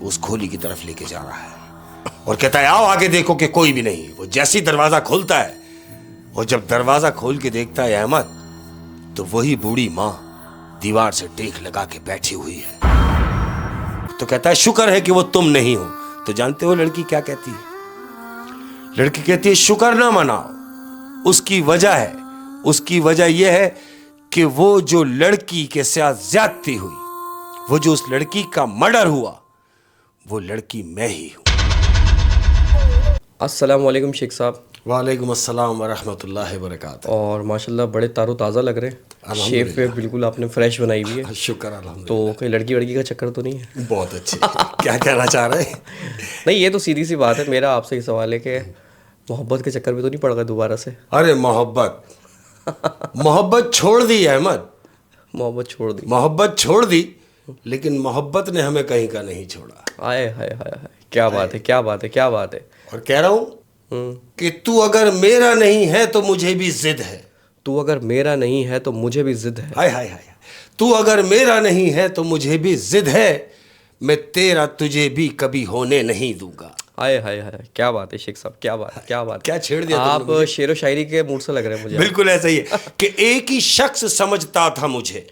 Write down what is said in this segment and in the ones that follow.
उस खोली की तरफ लेके जा रहा है और कहता है आओ आगे देखो कि कोई भी नहीं। वो जैसी दरवाजा खोलता है और जब दरवाजा खोल के देखता है अहमद, तो वही बूढ़ी माँ दीवार से टेक लगा के बैठी हुई है। तो कहता है शुक्र है कि वो तुम नहीं हो। तो जानते हो लड़की क्या कहती है? लड़की कहती है शुक्र ना मनाओ, उसकी वजह यह है कि वो जो लड़की के साथ ज्यादती हुई, वो जो उस लड़की का मर्डर हुआ, वो लड़की मैं ही हूं। अस्सलाम वालेकुम शेख साहब। वालेकुम अस्सलाम व रहमतुल्लाहि व बरकातहू। और माशाल्लाह बड़े तारो ताज़ा लग रहे हैं। शेप पे बिल्कुल आपने फ्रेश बनाई हुई है। शुक्र अल्हम्दुलिल्लाह। तो कोई लड़की वड़की का चक्कर तो नहीं है? बहुत अच्छी। क्या कहना चाह रहे हैं? नहीं, ये तो सीधी सी बात है। मेरा आपसे ये सवाल है कि मोहब्बत के चक्कर में तो नहीं पड़ गए दोबारा से? अरे मोहब्बत छोड़ दी अहमद, मोहब्बत छोड़ दी, लेकिन मोहब्बत ने हमें कहीं का नहीं छोड़ा। आए हाय हाय हाय, क्या बात है, क्या बात है, क्या बात है। और कह रहा हूं कि तू अगर मेरा नहीं है तो मुझे भी जिद है। तू अगर मेरा नहीं है तो मुझे भी जिद है। हाय हाय हाय, तू अगर मेरा नहीं है तो मुझे भी जिद है, मैं तेरा तुझे भी कभी होने नहीं दूंगा। हाय हाय हाय, क्या बात है शेख साहब, क्या बात है, क्या बात। क्या छेड़ दिया आप शेरो शायरी के मूड से लग रहे हैं मुझे। बिल्कुल ऐसा ही है कि एक ही शख्स समझता था मुझे।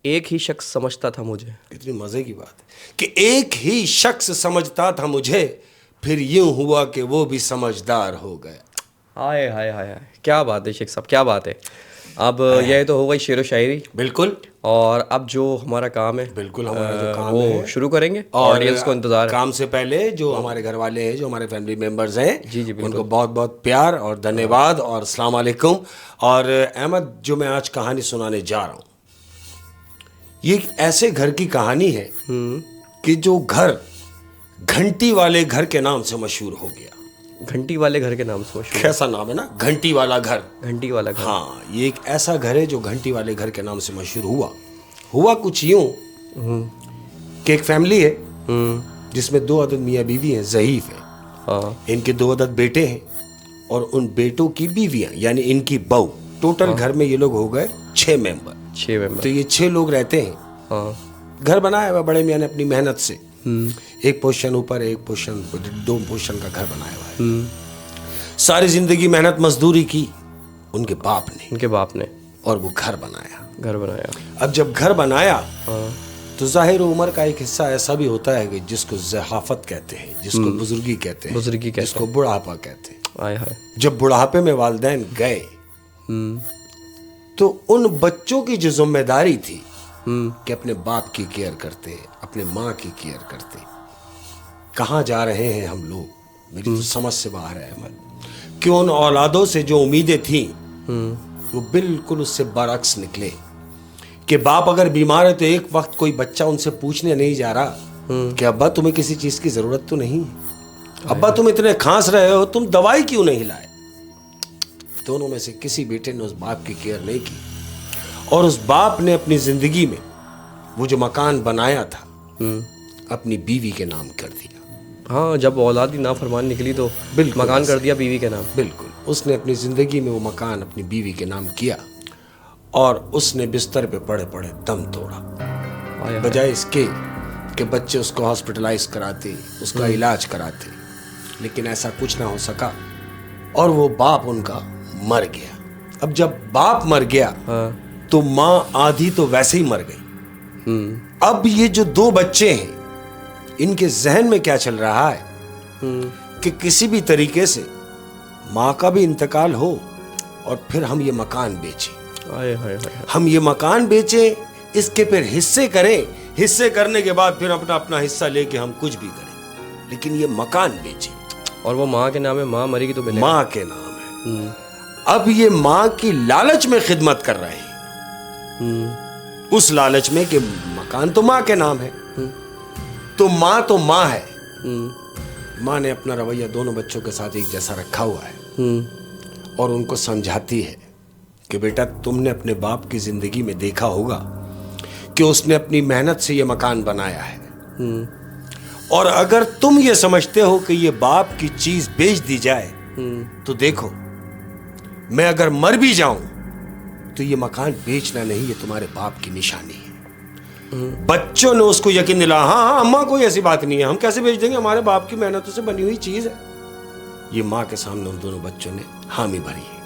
एक ही शख्स समझता था मुझे। कितनी मजे की बात है कि एक ही शख्स समझता था मुझे, फिर यूं हुआ कि वो भी समझदार हो गया। हाय हाय हाय हाय, क्या बात है शेख साहब, क्या बात है। अब यह तो हो गई शेरो शायरी। बिल्कुल। और अब जो हमारा काम है, बिल्कुल हमारा जो काम वो है शुरू करेंगे। और ऑडियंस को इंतजार है। काम से पहले जो हमारे घर वाले हैं, जो हमारे फैमिली मेंबर्स हैं, जी जी बिल्कुल। उनको बहुत बहुत प्यार और धन्यवाद और अस्सलाम वालेकुम। और अहमद, जो मैं आज कहानी सुनाने जा रहा हूँ, ये एक ऐसे घर की कहानी है कि जो घर घंटी वाले घर के नाम से मशहूर हो गया। घंटी वाले घर के नाम से मशहूर। कैसा नाम है ना, घंटी वाला घर। घंटी वाला घर। हाँ, ये एक ऐसा घर है जो घंटी वाले घर के नाम से मशहूर हुआ कुछ यूं कि एक फैमिली है जिसमें 2 अदद मियाँ बीवी हैं, ज़हीफ है। हाँ। इनके 2 अदद बेटे हैं और उन बेटों की बीवियां, यानी इनकी बहू। टोटल घर में ये लोग हो गए 6 मेंबर। 6 मेंबर। तो ये 6 लोग रहते हैं। हाँ। घर बनाया हुआ बड़े मियाँ ने अपनी मेहनत से। एक पोर्शन ऊपर, एक पोर्शन, 2 पोर्शन का घर बनाया हुआ है। सारी जिंदगी मेहनत मजदूरी की उनके बाप ने, और वो घर बनाया। अब जब घर बनाया तो जाहिर उम्र का एक हिस्सा ऐसा भी होता है कि जिसको ज़हाफत कहते हैं, जिसको बुजुर्गी कहते हैं, जिसको बुढ़ापा कहते हैं। आय हाय। जब बुढ़ापे में वालिदैन गए तो उन बच्चों की जो जिम्मेदारी थी कि अपने बाप की केयर करते, अपने माँ की केयर करते। कहाँ जा रहे हैं हम लोग, मेरी तो समझ से बाहर है अहमद। कि उन औलादों से जो उम्मीदें थी वो बिल्कुल उससे बरअक्स निकले। कि बाप अगर बीमार है तो एक वक्त कोई बच्चा उनसे पूछने नहीं जा रहा कि अब्बा तुम्हें किसी चीज की जरूरत तो नहीं है, अब्बा तुम इतने खांस रहे हो, तुम दवाई क्यों नहीं लाए। दोनों में से किसी बेटे ने उस बाप की केयर नहीं की और उस बाप ने अपनी जिंदगी में वो जो मकान बनाया था अपनी बीवी के नाम कर दिया। हाँ, जब औलाद ही नाफरमान निकली तो मकान कर दिया बीवी के नाम। बिल्कुल, उसने अपनी जिंदगी में वो मकान अपनी बीवी के नाम किया और उसने बिस्तर पे पड़े पड़े दम तोड़ा। बजाय इसके कि बच्चे उसको हॉस्पिटलाइज कराते, उसका इलाज कराते, लेकिन ऐसा कुछ ना हो सका और वो बाप उनका मर गया। अब जब बाप मर गया तो माँ आधी तो वैसे ही मर गई। अब ये जो 2 बच्चे हैं, इनके जहन में क्या चल रहा है कि किसी भी तरीके से माँ का भी इंतकाल हो और फिर हम ये मकान बेचें। आए हाय हाय। हम ये मकान बेचें, इसके फिर हिस्से करें, हिस्से करने के बाद फिर अपना अपना हिस्सा लेके हम कुछ भी करें, लेकिन ये मकान बेचें। और वो माँ के नाम है, माँ मरेगी तो मिलेगा। माँ के नाम है। अब ये माँ की लालच में खिदमत कर रहे हैं, उस लालच में कि मकान तो माँ के नाम है, तो माँ है। माँ ने अपना रवैया दोनों बच्चों के साथ एक जैसा रखा हुआ है और उनको समझाती है कि बेटा, तुमने अपने बाप की जिंदगी में देखा होगा कि उसने अपनी मेहनत से ये मकान बनाया है, और अगर तुम ये समझते हो कि ये बाप की चीज बेच दी जाए तो देखो, मैं अगर मर भी जाऊं तो ये मकान बेचना नहीं, ये तुम्हारे बाप की निशानी है। बच्चों ने उसको यकीन दिलाया, हाँ हाँ अम्मा कोई ऐसी बात नहीं है, हम कैसे भेज देंगे, हमारे बाप की मेहनतों से बनी हुई चीज है। ये माँ के सामने उन दोनों बच्चों ने हामी भरी है।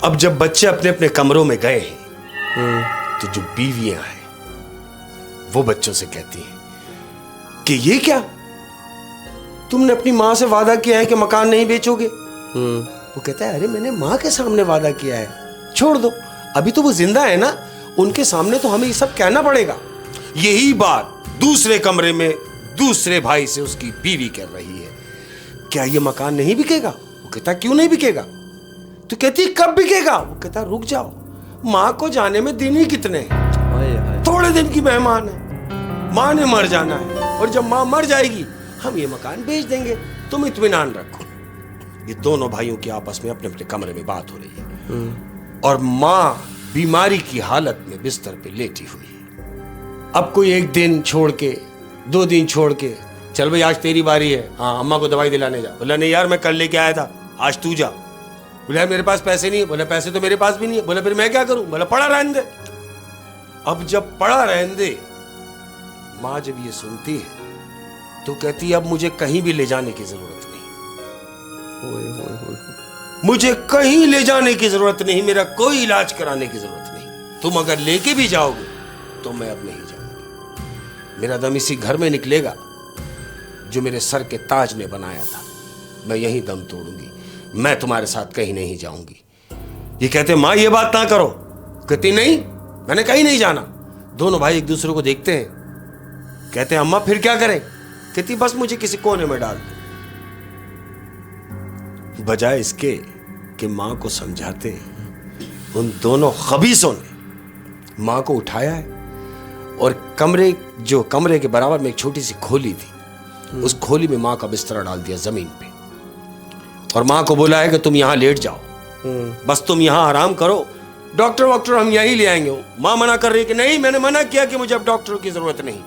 अब जब बच्चे अपने अपने कमरों में गए हैं तो जो बीवियां हैं वो बच्चों से कहती हैं कि ये क्या, तुमने अपनी माँ से वादा किया है कि मकान नहीं बेचोगे। वो कहता है, अरे मैंने माँ के सामने वादा किया है, छोड़ दो, अभी तो वो जिंदा है ना, उनके सामने तो हमें ये सब कहना पड़ेगा। यही बात दूसरे कमरे में दूसरे भाई से उसकी बीवी कर रही है, क्या ये मकान नहीं बिकेगा। वो कहता क्यों नहीं बिकेगा। तो कहती कब बिकेगा। वो कहता रुक जाओ, माँ को जाने में दिन ही कितने हैं, थोड़े दिन की मेहमान है, माँ ने मर जाना है, और जब माँ मर जाएगी हम ये मकान बेच देंगे, तुम इत्मीनान रखो। ये दोनों भाइयों की आपस में अपने अपने कमरे में बात हो रही है और माँ बीमारी की हालत में बिस्तर पे लेटी हुई है। अब कोई एक दिन छोड़ के, 2 दिन छोड़ के, चल भाई आज तेरी बारी है, हाँ अम्मा को दवाई दिलाने जा। बोला नहीं यार मैं कल लेके आया था, आज तू जा। बोला मेरे पास पैसे नहीं है। बोला पैसे तो मेरे पास भी नहीं है। बोला फिर मैं क्या करूं। बोला पड़ा रहने दे। अब जब पड़ा रहने दे, माँ जब ये सुनती है तो कहती है अब मुझे कहीं भी ले जाने की जरूरत नहीं, मुझे कहीं ले जाने की जरूरत नहीं, मेरा कोई इलाज कराने की जरूरत नहीं, तुम अगर लेके भी जाओगे तो मैं अब नहीं जाऊंगी, मेरा दम इसी घर में निकलेगा जो मेरे सर के ताज ने बनाया था, मैं यहीं दम तोड़ूंगी, मैं तुम्हारे साथ कहीं नहीं जाऊंगी। ये कहते माँ ये बात ना करो। कहती नहीं मैंने कहीं नहीं जाना। दोनों भाई एक दूसरे को देखते हैं, कहते हैं अम्मा फिर क्या करें। कहती बस मुझे किसी कोने में डाल दो। बजाय इसके कि मां को समझाते, उन दोनों खबीसों ने मां को उठाया है और कमरे के बराबर में एक छोटी सी खोली थी, उस खोली में मां का बिस्तरा डाल दिया जमीन पे और मां को बोला है कि तुम यहां लेट जाओ, बस तुम यहां आराम करो, डॉक्टर हम यहीं ले आएंगे। मां मना कर रही है कि नहीं, मैंने मना किया कि मुझे अब डॉक्टर की जरूरत नहीं,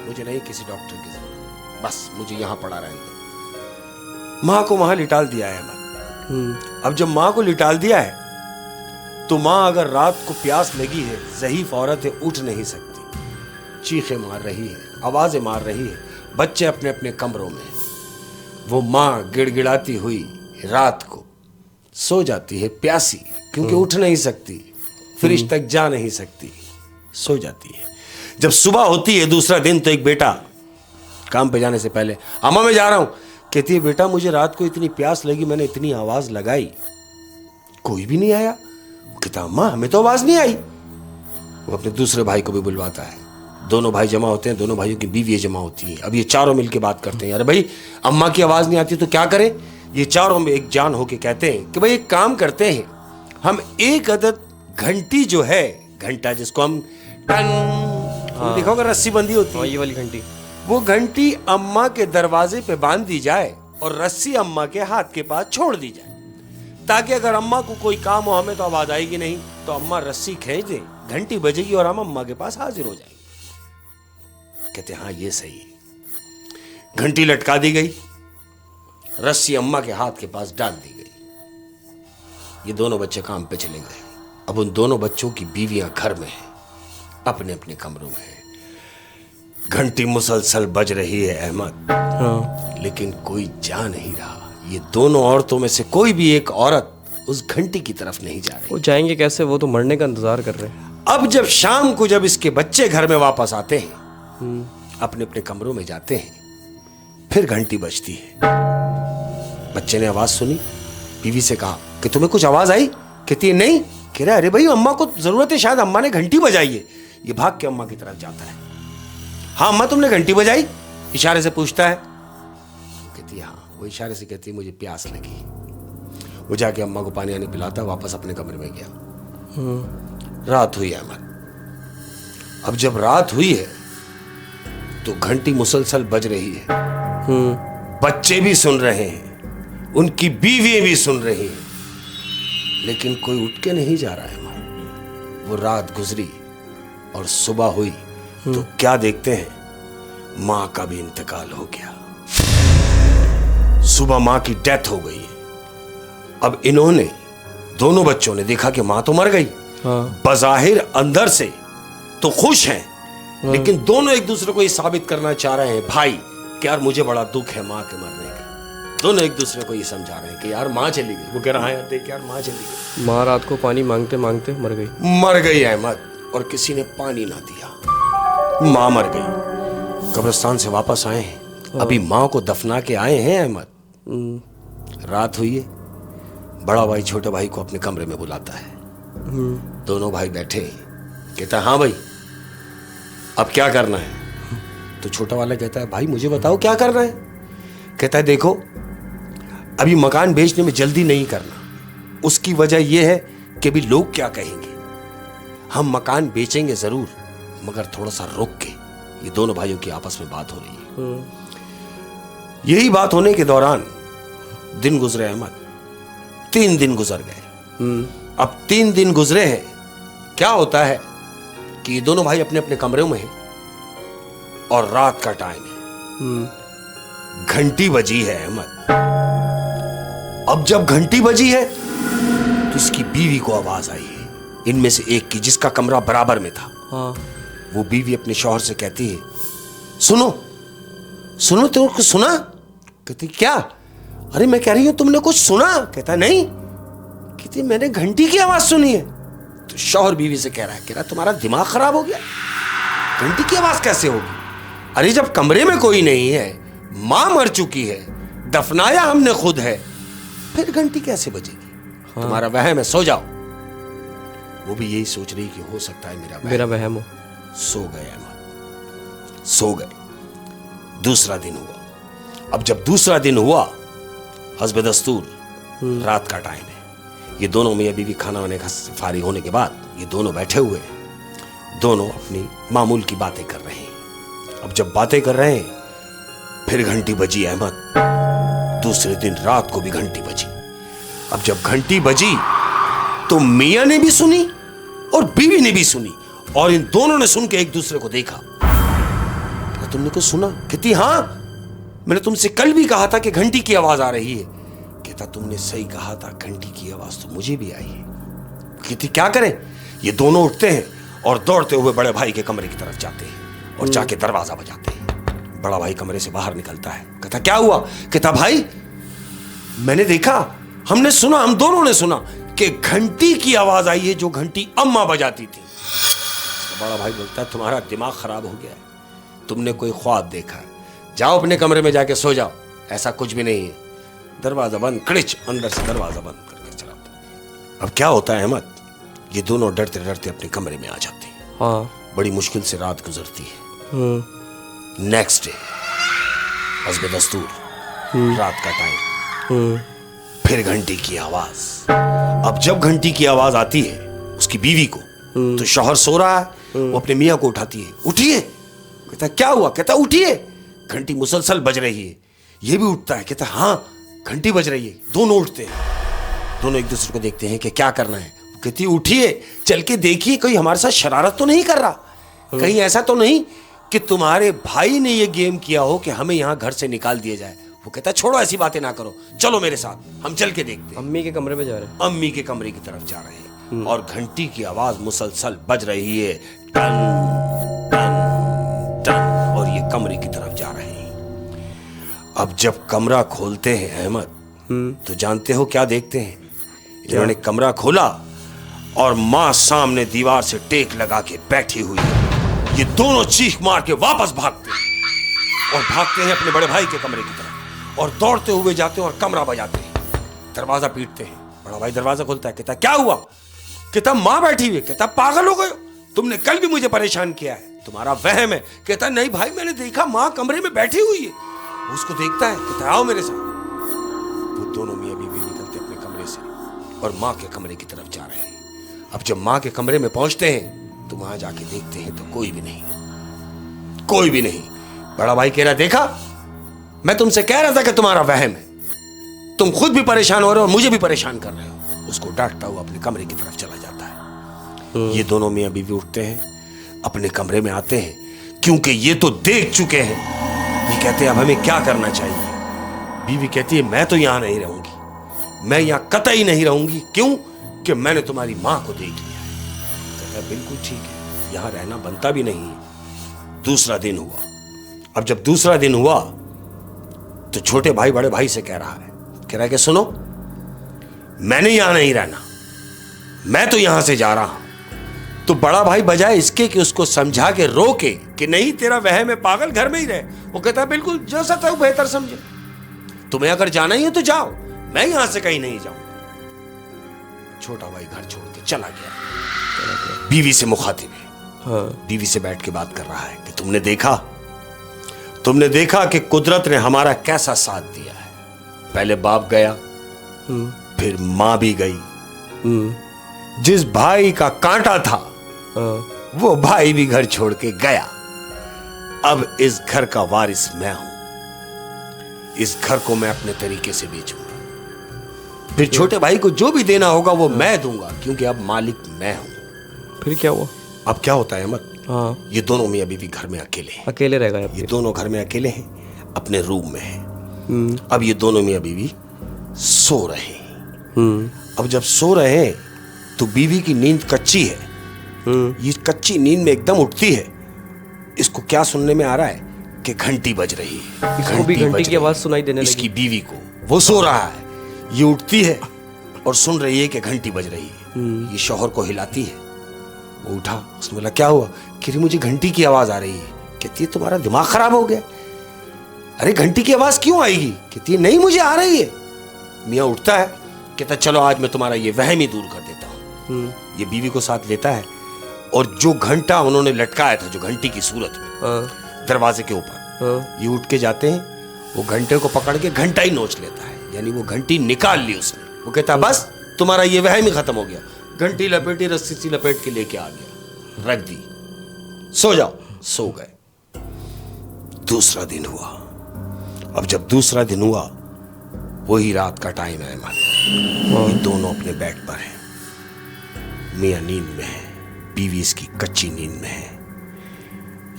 मुझे नहीं किसी डॉक्टर की जरूरत, बस मुझे यहां पड़ा रहने दो। मां को वहां लिटाल दिया है अहमद। अब जब मां को लिटाल दिया है तो मां अगर रात को प्यास लगी है, ज़ईफ औरत है, उठ नहीं सकती, चीखें मार रही है, आवाजें मार रही है, बच्चे अपने अपने कमरों में, वो मां गिड़गिड़ाती हुई रात को सो जाती है प्यासी, क्योंकि उठ नहीं सकती, फ्रिज तक जा नहीं सकती, सो जाती है। जब सुबह होती है दूसरा दिन तो एक बेटा काम पे जाने से पहले, अम्मा मैं जा रहा हूं। कहती है बेटा मुझे रात को इतनी प्यास लगी, मैंने इतनी आवाज लगाई, कोई भी नहीं आया। वो कहता अम्मा हमें तो आवाज नहीं आई। वो अपने दूसरे भाई को भी बुलवाता है, दोनों भाई जमा होते हैं, दोनों भाइयों की बीवियां जमा होती हैं। अब ये चारों मिलकर बात करते हैं, अरे भाई अम्मा की आवाज नहीं आती तो क्या करें। ये चारों में एक जान होके कहते हैं कि भाई एक काम करते हैं, हम एक अदद घंटी जो है, घंटा जिसको हम टन देखा होगा रस्सी बंधी होती है, ये वाली घंटी, वो घंटी अम्मा के दरवाजे पे बांध दी जाए और रस्सी अम्मा के हाथ के पास छोड़ दी जाए, ताकि अगर अम्मा को कोई काम हो, हमें तो आवाज आएगी नहीं, तो अम्मा रस्सी खींच दे, घंटी बजेगी और हम अम्मा के पास हाजिर हो जाएंगे। कहते हाँ ये सही है। घंटी लटका दी गई, रस्सी अम्मा के हाथ के पास डाल दी गई। ये दोनों बच्चे काम पे चले गए। अब उन दोनों बच्चों की बीवियां घर में हैं, अपने अपने कमरों में हैं। घंटी मुसलसल बज रही है अहमद, हाँ। लेकिन कोई जा नहीं रहा। ये दोनों औरतों में से कोई भी एक औरत उस घंटी की तरफ नहीं जा रही। वो जाएंगे कैसे, वो तो मरने का इंतजार कर रहे हैं। अब जब शाम को जब इसके बच्चे घर में वापस आते हैं, अपने अपने कमरों में जाते हैं, फिर घंटी बजती है। बच्चे ने आवाज सुनी, बीवी से कहा कि तुम्हें कुछ आवाज आई। कहती है नहीं। कह रहा अरे भाई अम्मा को जरूरत है, शायद अम्मा ने घंटी बजाई है। ये भाग के अम्मा की तरफ जाता है, हाँ अम्मा तुमने घंटी बजाई, इशारे से पूछता है। कहती है हाँ। वो इशारे से कहती है मुझे प्यास लगी। वो जाके अम्मा को पानी आने पिलाता, वापस अपने कमरे में गया। रात हुई अहमद। अब जब रात हुई है तो घंटी मुसलसल बज रही है, बच्चे भी सुन रहे हैं, उनकी बीवियां भी सुन रही हैं, लेकिन कोई उठ के नहीं जा रहा है। वो रात गुजरी और सुबह हुई तो क्या देखते हैं, मां का भी इंतकाल हो गया। सुबह मां की डेथ हो गई है। अब इन्होंने, दोनों बच्चों ने देखा कि मां तो मर गई। हाँ। बज़ाहिर अंदर से तो खुश हैं लेकिन दोनों एक दूसरे को ये साबित करना चाह रहे हैं भाई कि यार मुझे बड़ा दुख है माँ के मरने का। दोनों एक दूसरे को ये समझा रहे हैं कि यार माँ चली गई। वो कह रहा है यार देख यार माँ चली गई। माँ रात को पानी मांगते मांगते मर गई अहमद, और किसी ने पानी ना दिया। माँ मर गई। कब्रिस्तान से वापस आए हैं, अभी माँ को दफना के आए हैं अहमद। रात हुई है, बड़ा भाई छोटे भाई को अपने कमरे में बुलाता है। दोनों भाई बैठे, कहता है हाँ भाई अब क्या करना है? तो छोटा वाला कहता है भाई मुझे बताओ क्या करना है? कहता है देखो अभी मकान बेचने में जल्दी नहीं करना, उसकी वजह यह है कि अभी लोग क्या कहेंगे। हम मकान बेचेंगे जरूर मगर थोड़ा सा रुक के। ये दोनों भाइयों की आपस में बात हो रही है। यही बात होने के दौरान दिन गुजरे अहमद, 3 दिन गुजर गए। अब 3 दिन गुजरे हैं, क्या होता है कि ये दोनों भाई अपने अपने कमरों में हैं और रात का टाइम है। घंटी बजी है अहमद। अब जब घंटी बजी है तो इसकी बीवी को आवाज आई है, इनमें से एक की जिसका कमरा बराबर में था। हाँ। वो बीवी अपने शौहर से कहती है सुनो सुनो तुमने कुछ सुना? कहती क्या? अरे मैं कह रही हूं तुमने कुछ सुना? कहता नहीं। कहती मैंने घंटी की आवाज सुनी है। तो शौहर बीवी से कह रहा तुम्हारा दिमाग खराब हो गया, घंटी की आवाज कैसे होगी? अरे जब कमरे में कोई नहीं है, मां मर चुकी है, दफनाया हमने खुद है, फिर घंटी कैसे बजेगी? हाँ। तुम्हारा वहम है, सो जाओ। वो भी यही सोच रही कि हो सकता है मेरा वहम हो। सो गए अहमद, सो गए। दूसरा दिन हुआ। अब जब दूसरा दिन हुआ, हस्ब दस्तूर रात का टाइम है, ये दोनों मियां बीवी खाना वाने का फारिग होने के बाद ये दोनों बैठे हुए हैं। दोनों अपनी मामूल की बातें कर रहे हैं। अब जब बातें कर रहे हैं फिर घंटी बजी अहमद। दूसरे दिन रात को भी घंटी बजी। अब जब घंटी बजी तो मियां ने भी सुनी और बीवी ने भी सुनी, और इन दोनों ने सुन के एक दूसरे को देखा। क्या तुमने कुछ सुना? कहती हाँ, मैंने तुमसे कल भी कहा था कि घंटी की आवाज आ रही है। कहता तुमने सही कहा था, घंटी की आवाज तो मुझे भी आई है। कहती क्या करें? ये दोनों उठते हैं और दौड़ते हुए बड़े भाई के कमरे की तरफ जाते हैं और जाके दरवाजा बजाते हैं। बड़ा भाई कमरे से बाहर निकलता है। कहता क्या हुआ? कहता भाई मैंने देखा, हमने सुना, हम दोनों ने सुना कि घंटी की आवाज आई है जो घंटी अम्मा बजाती थी। बड़ा भाई बोलता है तुम्हारा दिमाग खराब हो गया है, तुमने कोई ख्वाब देखा है, जाओ अपने कमरे में जाके सो जाओ, ऐसा कुछ भी नहीं है। दरवाजा बंद, कड़िच अंदर से दरवाजा बंद करके चला। अब क्या होता है अहमद, ये दोनों डरते डरते अपने कमरे में आ जाते हैं। हाँ। बड़ी मुश्किल से रात गुजरती है। नेक्स्ट डे हस्ब दस्तूर रात का टाइम, फिर घंटी की आवाज। अब जब घंटी की आवाज आती है उसकी बीवी को, तो शौहर सो रहा है, वो अपने मियां को उठाती है, उठिए। कहता क्या हुआ? कहता उठिए, घंटी मुसलसल बज रही है। ये भी उठता है, कहता हाँ घंटी बज रही है। दोनों उठते हैं, दोनों एक दूसरे को देखते हैं कि क्या करना है। कहती उठिए, चल के देखिए कोई हमारे साथ शरारत तो नहीं कर रहा, कहीं ऐसा तो नहीं कि तुम्हारे भाई ने ये गेम किया हो कि हमें यहां घर से निकाल दिया जाए। वो कहता छोड़ो ऐसी बातें ना करो, चलो मेरे साथ, हम चल के देखते हैं। अम्मी के कमरे में जा रहे हैं। अम्मी के कमरे की तरफ जा रहे हैं और घंटी की आवाज मुसलसल बज रही है, टन टन टन, और ये कमरे की तरफ जा रहे हैं। अब जब कमरा खोलते हैं अहमद, तो जानते हो क्या देखते हैं? इन्होंने कमरा खोला और मां सामने दीवार से टेक लगा के बैठी हुई है। ये दोनों चीख मार के वापस भागते हैं और भागते हैं अपने बड़े भाई के कमरे की तरफ और दौड़ते हुए जाते हैं और कमरा बजाते हैं, दरवाजा पीटते हैं। बड़ा भाई दरवाजा खोलता है, कहता क्या हुआ? कहता मां बैठी हुई। कहता पागल हो गए, तुमने कल भी मुझे परेशान किया है, तुम्हारा वहम है। कहता नहीं भाई मैंने देखा, मां कमरे में बैठी हुई है। उसको देखता है, कहता आओ मेरे साथ। वो दोनों मियां बीवी निकलते अपने कमरे से और मां के कमरे की तरफ जा रहे हैं। अब जब मां के कमरे में पहुंचते हैं तो वहां जाके देखते हैं तो कोई भी नहीं, कोई भी नहीं। बड़ा भाई कह रहा देखा, मैं तुमसे कह रहा था कि तुम्हारा वहम है, तुम खुद भी परेशान हो रहे हो और मुझे भी परेशान कर रहे हो। उसको डांटता हुआ अपने कमरे की तरफ चला जाता है। ये दोनों मियां बीवी उठते हैं, अपने कमरे में आते हैं, क्योंकि ये तो देख चुके हैं। ये कहते हैं अब हमें क्या करना चाहिए? बीवी कहती है मैं तो यहां नहीं रहूंगी, मैं यहां कतई नहीं रहूंगी। क्यों? कि मैंने तुम्हारी मां को देख लिया है। कहता है बिल्कुल ठीक है, यहां रहना बनता भी नहीं है, दूसरा दिन हुआ। अब जब दूसरा दिन हुआ तो छोटे भाई बड़े भाई से कह रहा है कि सुनो, मैंने यहां नहीं रहना, मैं तो यहां से जा रहा हूं। तो बड़ा भाई बजाय इसके कि उसको समझा के रोके कि नहीं तेरा वहम है पागल, घर में ही रहे, वो कहता है बिल्कुल जैसा तू बेहतर समझे, तुम्हें अगर जाना ही है तो जाओ, मैं यहां से कहीं नहीं जाऊंगा। छोटा भाई घर छोड़ के चला गया। बीवी से मुखातिब है, बीवी से बैठ के बात कर रहा है कि तुमने देखा कि कुदरत ने हमारा कैसा साथ दिया है। पहले बाप गया, फिर मां भी गई, जिस भाई का कांटा था वो भाई भी घर छोड़ के गया। अब इस घर का वारिस मैं हूं, इस घर को मैं अपने तरीके से बेचूंगा, फिर छोटे भाई को जो भी देना होगा वो मैं दूंगा, क्योंकि अब मालिक मैं हूं। फिर क्या हुआ? अब क्या होता है अहमद, हाँ, ये दोनों मियां बीवी घर में अकेले हैं। अकेले रह गए। ये दोनों घर में अकेले हैं, अपने रूम में हैं। अब ये दोनों मियां बीवी सो रहे हैं। अब जब सो रहे हैं तो बीवी की नींद कच्ची है। ये कच्ची नींद में एकदम उठती है। इसको क्या सुनने में आ रहा है कि घंटी बज रही है। इसको भी घंटी की आवाज सुनाई देने लगी। इसकी बीवी को, वो सो रहा है, ये उठती है और सुन रही है कि घंटी बज रही है। ये शौहर को हिलाती है, वो उठा, उसने बोला क्या हुआ? कह रही मुझे घंटी की आवाज आ रही है। कहती है तुम्हारा दिमाग खराब हो गया, अरे घंटी की आवाज क्यों आएगी? कहती है नहीं मुझे आ रही है। मियाँ उठता है, कहता चलो आज मैं तुम्हारा ये वहम ही दूर कर देता हूँ। ये बीवी को साथ लेता है और जो घंटा उन्होंने लटकाया था, जो घंटी की सूरत में, दरवाजे के ऊपर, ये उठ के जाते हैं, वो घंटे को पकड़ के घंटा ही नोच लेता है, यानी वो घंटी निकाल ली उसने। वो कहता बस तुम्हारा ये वहम ही खत्म हो गया। घंटी लपेटी, रस्सी सी लपेट के लेके आ गया, रख दी, सो जाओ। सो गए। दूसरा दिन हुआ। अब जब दूसरा दिन हुआ, वही रात का टाइम है, ये दोनों अपने बेड पर हैं। मियां नींद में है, बीवी इसकी कच्ची नींद में है।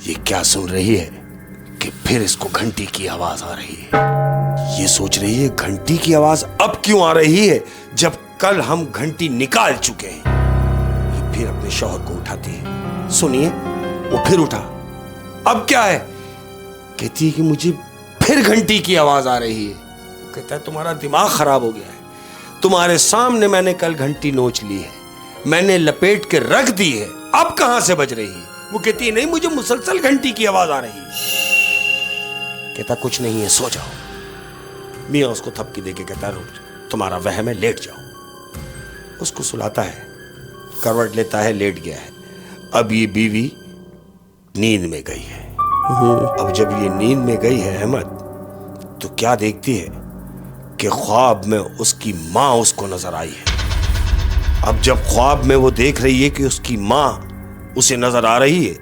ये क्या सुन रही है कि फिर इसको घंटी की आवाज आ रही है। ये सोच रही है घंटी की आवाज अब क्यों आ रही है जब कल हम घंटी निकाल चुके हैं। ये फिर अपने शौहर को उठाती है, सुनिए। वो फिर उठा, अब क्या है? कहती है कि मुझे फिर घंटी की आवाज आ रही है। कहता है तुम्हारा दिमाग खराब हो गया है, तुम्हारे सामने मैंने कल घंटी नोच ली है, मैंने लपेट के रख दी है, अब कहां से बज रही है? वो कहती है नहीं मुझे मुसलसल घंटी की आवाज आ रही है। कहता कुछ नहीं है, सो जाओ। मियां उसको थपकी देके कहता रुक, तुम्हारा वहम है, लेट जाओ। उसको सुलाता है, करवट लेता है, लेट गया है। अब ये बीवी नींद में गई है। अब जब ये नींद में गई है अहमद, तो क्या देखती है कि ख्वाब में उसकी मां उसको नजर आई है। अब जब ख्वाब में वो देख रही है कि उसकी मां उसे नजर आ रही है,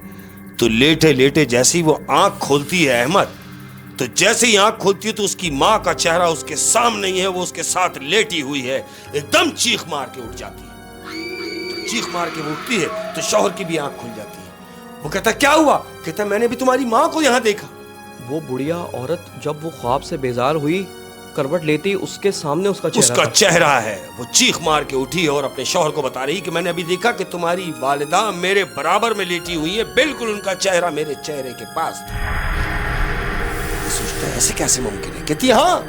तो लेटे लेटे जैसे ही वो आंख खोलती है अहमद, तो जैसे ही आंख खोलती है तो उसकी मां का चेहरा उसके सामने ही है, वो उसके साथ लेटी हुई है। एकदम चीख मार के उठ जाती है। तो चीख मार के वो उठती है तो शौहर की भी आंख खुल जाती है। वो कहता क्या हुआ? कहता मैंने भी तुम्हारी मां को यहां देखा। वो बुढ़िया औरत जब वो ख्वाब से बेजार हुई, करवट लेती, उसके सामने उसका चेहरा है। वो चीख मार के उठी और अपने शौहर को बता रही कि मैंने अभी देखा कि तुम्हारी वालिदा मेरे बराबर में लेटी हुई है, बिल्कुल उनका चेहरा मेरे चेहरे के पास था। सोचता है ऐसे कैसे मुमकिन है? कहती हाँ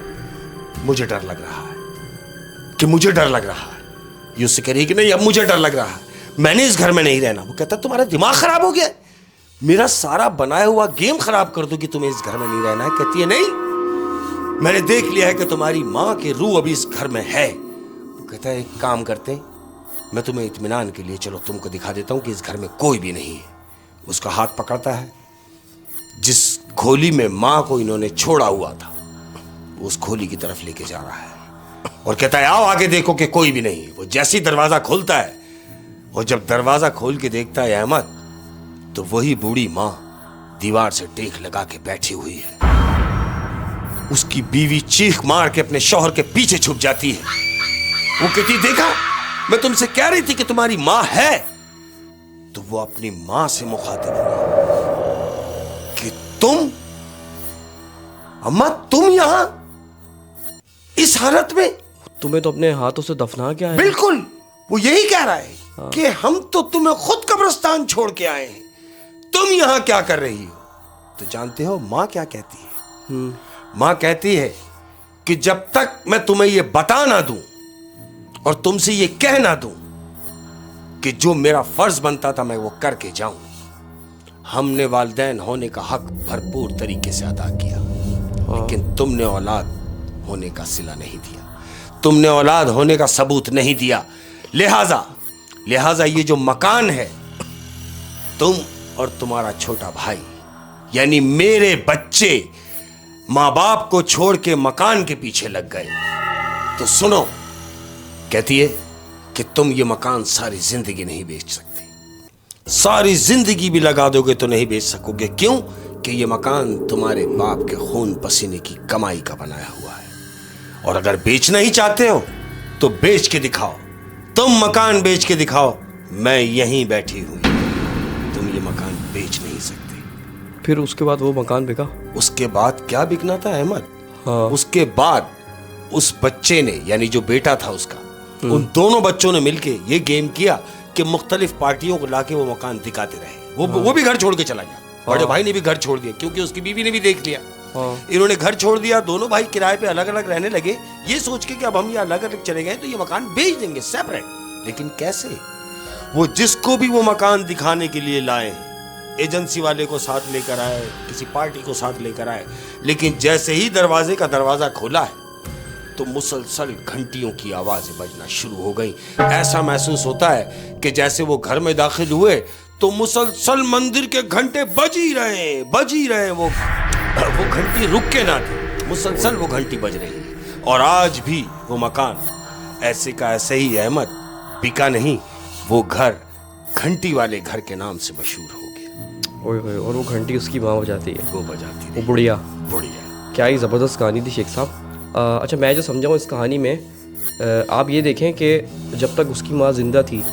मुझे डर लग रहा है, कि मुझे डर लग रहा है। ये उससे कह रही कि नहीं अब मुझे डर लग रहा है, मैंने इस घर में नहीं रहना। वो कहता तुम्हारा दिमाग खराब हो गया, मेरा सारा बनाया हुआ गेम खराब कर दो कि तुम्हें इस घर में नहीं रहना है। कहती है नहीं, मैंने देख लिया है कि तुम्हारी मां की रूह अभी इस घर में है। वो कहता है एक काम करते हैं, मैं तुम्हें इत्मीनान के लिए चलो तुमको दिखा देता हूं कि इस घर में कोई भी नहीं है। उसका हाथ पकड़ता है, जिस खोली में मां को इन्होंने छोड़ा हुआ था उस खोली की तरफ लेके जा रहा है और कहता है आओ आगे देखो कि कोई भी नहीं। वो जैसी दरवाजा खोलता है और जब दरवाजा खोल के देखता है अहमद, तो वही बूढ़ी मां दीवार से टेक लगा के बैठी हुई है। उसकी बीवी चीख मार के अपने शौहर के पीछे छुप जाती है। वो कहती देखा मैं तुमसे कह रही थी कि तुम्हारी मां है। तो वो अपनी मां से मुखातिब हुई कि तुम अम्मा, तुम यहां इस हालत में? तुम्हें तो अपने हाथों से दफना के आए। बिल्कुल, वो यही कह रहा है कि हम तो तुम्हें खुद कब्रिस्तान छोड़ के आए हैं, तुम यहां क्या कर रही हो? तो जानते हो माँ क्या कहती है? माँ कहती है कि जब तक मैं तुम्हें ये बता ना दूं और तुमसे ये कह ना दूं कि जो मेरा फर्ज बनता था मैं वो करके जाऊं, हमने वालिदैन होने का हक भरपूर तरीके से अदा किया, लेकिन तुमने औलाद होने का सिला नहीं दिया, तुमने औलाद होने का सबूत नहीं दिया। लिहाजा ये जो मकान है, तुम और तुम्हारा छोटा भाई यानी मेरे बच्चे माँ बाप को छोड़ के मकान के पीछे लग गए। तो सुनो, कहती है कि तुम ये मकान सारी जिंदगी नहीं बेच सकते, सारी जिंदगी भी लगा दोगे तो नहीं बेच सकोगे। क्यों? कि ये मकान तुम्हारे बाप के खून पसीने की कमाई का बनाया हुआ है, और अगर बेचना ही चाहते हो तो बेच के दिखाओ, तुम मकान बेच के दिखाओ, मैं यहीं बैठी हुई, तुम ये मकान बेच नहीं सकते। फिर उसके बाद वो मकान बिका? उसके बाद क्या बिकना था अहमद? हाँ। उसके बाद उस बच्चे ने, यानी जो बेटा था उसका, उन दोनों बच्चों ने मिलके ये गेम किया कि मुख्तलिफ पार्टियों को लाके वो मकान दिखाते रहे। वो भी घर छोड़ के चला गया। बड़े भाई ने भी घर छोड़ दिया क्योंकि उसकी बीवी ने भी देख लिया। इन्होंने घर छोड़ दिया, दोनों भाई किराए पे अलग अलग रहने लगे, ये सोच के कि अब हम ये अलग अलग चले गए तो ये मकान बेच देंगे सेपरेट। लेकिन कैसे? वो जिसको भी वो मकान दिखाने के लिए लाए, एजेंसी वाले को साथ लेकर आए, किसी पार्टी को साथ लेकर आए, लेकिन जैसे ही दरवाजे का दरवाजा खोला है तो मुसलसल घंटियों की आवाजें बजना शुरू हो गई। ऐसा महसूस होता है कि जैसे वो घर में दाखिल हुए तो मुसलसल मंदिर के घंटे बज ही रहे, वो घंटी रुक के ना थी, मुसलसल वो घंटी बज रही है। और आज भी वो मकान ऐसे का ऐसे ही अहमद बिका नहीं, वो घर घंटी वाले घर के नाम से मशहूर हो गया। ओए, और वो घंटी उसकी माँ बजाती है? वो बजाती वो बुढ़िया। क्या ही ज़बरदस्त कहानी थी शेख साहब। अच्छा, मैं जो समझाऊँ इस कहानी में, आप ये देखें कि जब तक उसकी माँ जिंदा थी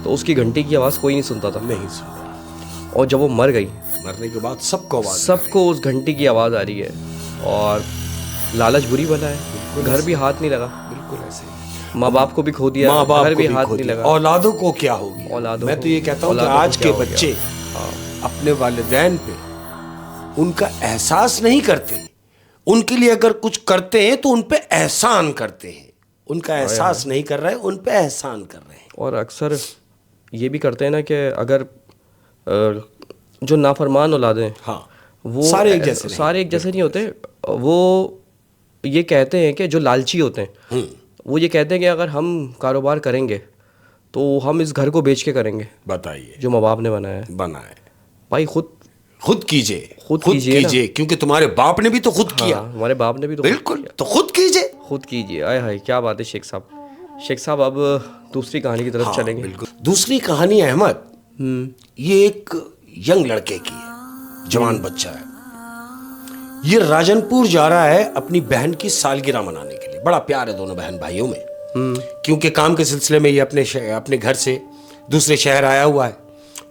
तो उसकी घंटी की आवाज़ कोई नहीं सुनता था। नहीं सुना। और जब वो मर गई, मरने के बाद सबको उस घंटी की आवाज़ आ रही है। और लालच बुरी बला है, घर भी हाथ नहीं लगा। बिल्कुल ऐसे, माँ बाप को भी खो दिया, घर भी हाथ नहीं लगा। औलादों को क्या होगी? मैं तो ये कहता हूँ कि आज के बच्चे अपने वालिदैन पे उनका एहसास नहीं करते, उनके लिए अगर कुछ करते हैं तो उन पे एहसान करते हैं, उनका एहसास नहीं कर रहे हैं, उन पे एहसान कर रहे हैं। और अक्सर ये भी करते हैं ना कि अगर जो नाफरमान औलादें, वो सारे एक जैसे नहीं होते। वो ये कहते हैं कि जो लालची होते हैं वो ये कहते हैं कि अगर हम कारोबार करेंगे तो हम इस घर को बेच के करेंगे। बताइए, जो माँ बाप ने बनाया है भाई, खुद कीजिए, क्योंकि तुम्हारे बाप ने भी तो खुद किया। हमारे बाप ने भी तो बिल्कुल, तो खुद कीजिए। आय हाय, क्या बात है शेख साहब। अब दूसरी कहानी की तरफ चलेंगे। बिल्कुल। दूसरी कहानी अहमद, ये एक यंग लड़के की है, जवान बच्चा है। ये राजनपुर जा रहा है अपनी बहन की सालगिरह मनाने के लिए। बड़ा प्यार है दोनों बहन भाइयों में, क्योंकि काम के सिलसिले में ये अपने घर से दूसरे शहर आया हुआ है।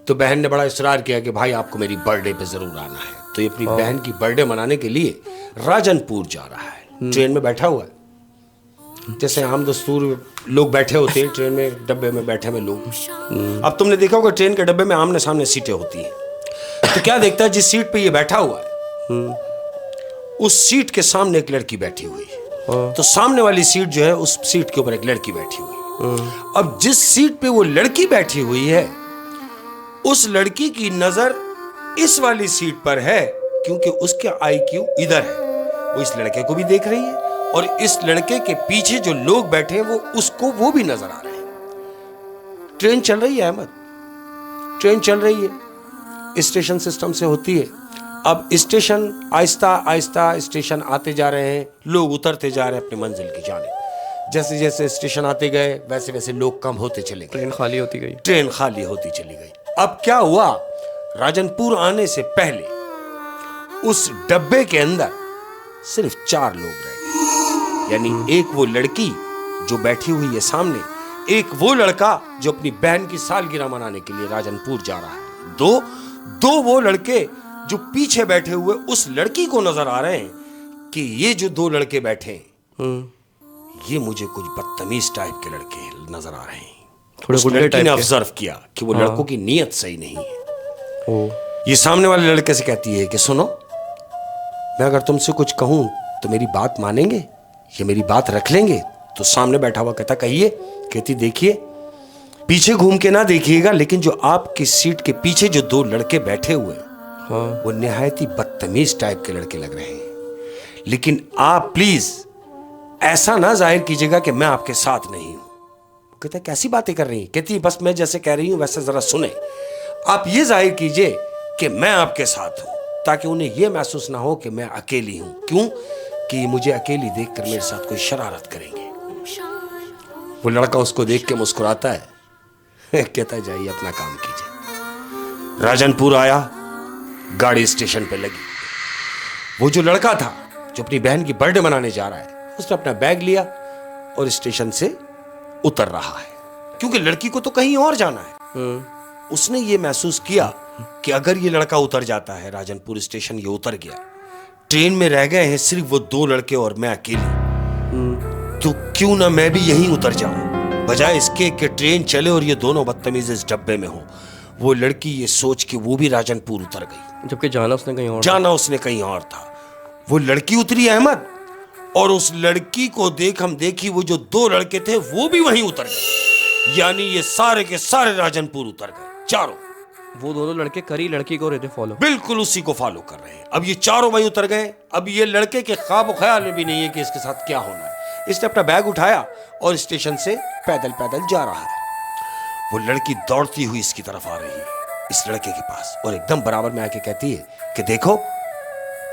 तो बहन ने बड़ा इसरार किया कि भाई आपको मेरी बर्थडे पे जरूर आना है। तो ये अपनी बहन की बर्थडे मनाने के लिए राजनपुर जा रहा है। ट्रेन में बैठा हुआ है, जैसे आम दस्तूर लोग बैठे होते हैं ट्रेन में, डब्बे में बैठे हुए लोग। अब तुमने देखा होगा ट्रेन के डब्बे में आमने सामने सीटें होती हैं। तो क्या देखता है, जिस सीट पे ये बैठा हुआ है उस सीट के सामने एक लड़की बैठी हुई है। तो सामने वाली सीट जो है, उस सीट के ऊपर एक लड़की बैठी हुई है। अब जिस सीट पे वो लड़की बैठी हुई है उस लड़की की नजर इस वाली सीट पर है, क्योंकि उसके IQ इधर है। वो इस लड़के को भी देख रही है और इस लड़के के पीछे जो लोग बैठे हैं वो भी नजर आ रहे हैं। ट्रेन चल रही है अहमद, ट्रेन चल रही है, स्टेशन सिस्टम से होती है। अब स्टेशन आहिस्ता आहिस्ता स्टेशन आते जा रहे हैं, लोग उतरते जा रहे हैं अपनी मंजिल की जानिब। जैसे जैसे स्टेशन आते गए वैसे वैसे लोग कम होते चले गए, ट्रेन खाली होती चली गई। अब क्या हुआ, राजनपुर आने से पहले उस डब्बे के अंदर सिर्फ 4 लोग रह गए। यानी एक वो लड़की जो बैठी हुई है सामने, एक वो लड़का जो अपनी बहन की सालगिरह मनाने के लिए राजनपुर जा रहा है, दो वो लड़के जो पीछे बैठे हुए उस लड़की को नजर आ रहे हैं कि ये जो 2 लड़के बैठे हैं ये मुझे कुछ बदतमीज टाइप के लड़के नजर आ रहे हैं। थोड़े लड़की ने ऑब्जर्व किया कि वो लड़कों की नीयत सही नहीं है। ये सामने वाले लड़के से कहती है कि सुनो, मैं अगर तुमसे कुछ कहूं तो मेरी बात मानेंगे, ये मेरी बात रख लेंगे? तो सामने बैठा हुआ कहता कहिए। कहती देखिए, पीछे घूम के ना देखिएगा, लेकिन जो आपकी सीट के पीछे जो दो लड़के बैठे हुए हैं, हाँ, वो निहायत ही बदतमीज टाइप के लड़के लग रहे हैं, लेकिन आप प्लीज ऐसा ना जाहिर कीजिएगा कि मैं आपके साथ नहीं हूं। कहता कैसी बातें कर रही हैं? कहती बस मैं जैसे कह रही हूं वैसे जरा सुने, आप ये जाहिर कीजिए कि मैं आपके साथ हूं, ताकि उन्हें यह महसूस ना हो कि मैं अकेली हूं। क्यों? कि मुझे अकेली देखकर मेरे साथ कोई शरारत करेंगे। वो लड़का उसको देख के मुस्कुराता है कहता है जाइए अपना काम कीजिए। राजनपुर आया, गाड़ी स्टेशन पे लगी। वो जो लड़का था जो अपनी बहन की बर्थडे मनाने जा रहा है, उसने अपना बैग लिया और स्टेशन से उतर रहा है, क्योंकि लड़की को तो कहीं और जाना है। उसने ये महसूस किया कि अगर ये लड़का उतर जाता है, राजनपुर स्टेशन ये उतर गया, ट्रेन में रह गए हैं सिर्फ वो दो लड़के और मैं अकेली, तो क्यों ना मैं भी यहीं उतर जाऊं, बजाय इसके कि ट्रेन चले और ये दोनों बदतमीज इस डब्बे में हो। वो लड़की ये सोच के वो भी राजनपुर उतर गई, जबकि जाना उसने कहीं और था। वो लड़की उतरी अहमद, और उस लड़की को हम देखी वो जो दो लड़के थे वो भी वहीं उतर गए, यानी ये सारे के सारे राजनपुर उतर गए, चारों। वो दोनों लड़के करी लड़की को रहते फॉलो, बिल्कुल उसी को फॉलो कर रहे हैं। अब ये चारों वहीं उतर गए। अब ये लड़के के ख्वाब ख्याल में भी नहीं है कि इसके साथ क्या होना है। इसने अपना बैग उठाया और स्टेशन से पैदल पैदल जा रहा है। वो लड़की दौड़ती हुई इसकी तरफ आ रही है, इस लड़के के पास, और एकदम बराबर में आके कहती है कि देखो,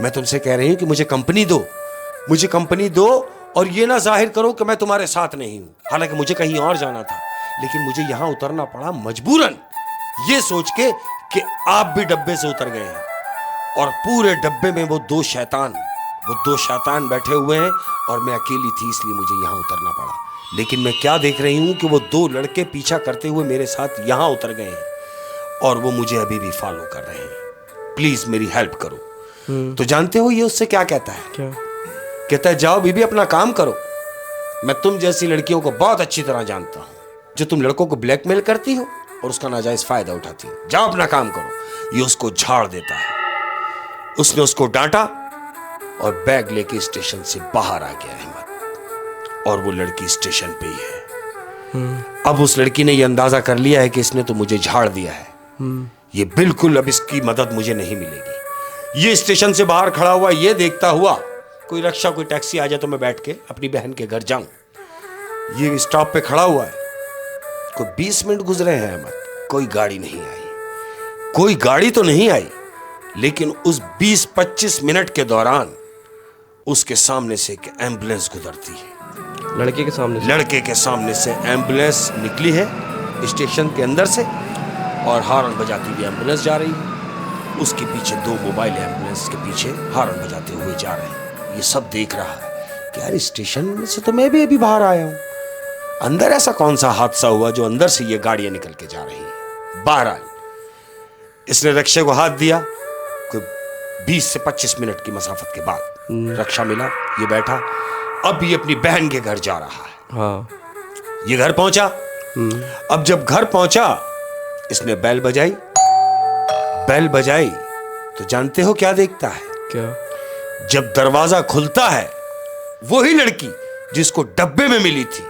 मैं तुमसे कह रही हूं कि मुझे कंपनी दो और ये ना जाहिर करो कि मैं तुम्हारे साथ नहीं हूं। हालांकि मुझे कहीं और जाना था, लेकिन मुझे यहां उतरना पड़ा मजबूरन, ये सोच के कि आप भी डब्बे से उतर गए हैं। और पूरे डब्बे में वो दो शैतान बैठे हुए हैं और मैं अकेली थी, इसलिए मुझे यहां उतरना पड़ा। लेकिन मैं क्या देख रही हूं कि वो दो लड़के पीछा करते हुए मेरे साथ यहां उतर गए हैं और वो मुझे अभी भी फॉलो कर रहे हैं। प्लीज मेरी हेल्प करो। तो जानते हो ये उससे क्या कहता है? क्या कहता है? जाओ बीबी अपना काम करो, मैं तुम जैसी लड़कियों को बहुत अच्छी तरह जानता हूं, जो तुम लड़कों को ब्लैकमेल करती हो और उसका नाजायज फायदा उठाती हो। जाओ अपना काम करो। ये उसको झाड़ देता है। उसने उसको डांटा और बैग लेके स्टेशन से बाहर आ गया अहमद, और वो लड़की स्टेशन पे ही है। अब उस लड़की ने ये अंदाजा कर लिया है कि इसने तो मुझे झाड़ दिया है, ये बिल्कुल अब इसकी मदद मुझे नहीं मिलेगी। ये स्टेशन से बाहर खड़ा हुआ ये देखता हुआ, कोई रिक्शा कोई टैक्सी आ जाए तो मैं बैठ के अपनी बहन के घर जाऊं। ये स्टॉप पे खड़ा हुआ है। कोई 20 मिनट गुजरे हैं अहमद, कोई गाड़ी नहीं आई। कोई गाड़ी तो नहीं आई, लेकिन उस 20-25 मिनट के दौरान उसके सामने से एक एम्बुलेंस गुजरती है। लड़के के सामने से एम्बुलेंस निकली है स्टेशन के अंदर से, और हॉर्न बजाती हुई एम्बुलेंस जा रही है। उसके पीछे दो मोबाइल एम्बुलेंस के पीछे हॉर्न बजाते हुए जा रहे हैं। ये सब देख रहा है कि यार स्टेशन में से तो मैं भी अभी बाहर आया हूं, अंदर ऐसा कौन सा हादसा हुआ जो अंदर से ये गाड़ियां निकल के जा रही हैं। बहरहाल इसने रिक्शे को हाथ दिया। कोई 20 से 25 मिनट की मसाफत के बाद रिक्शा मिला, ये बैठा। अब ये अपनी बहन के घर जा रहा है। हाँ। ये घर पहुंचा। अब जब घर पहुंचा, इसने बेल बजाई तो जानते हो क्या देखता है? क्या? जब दरवाजा खुलता है, वही लड़की जिसको डब्बे में मिली थी,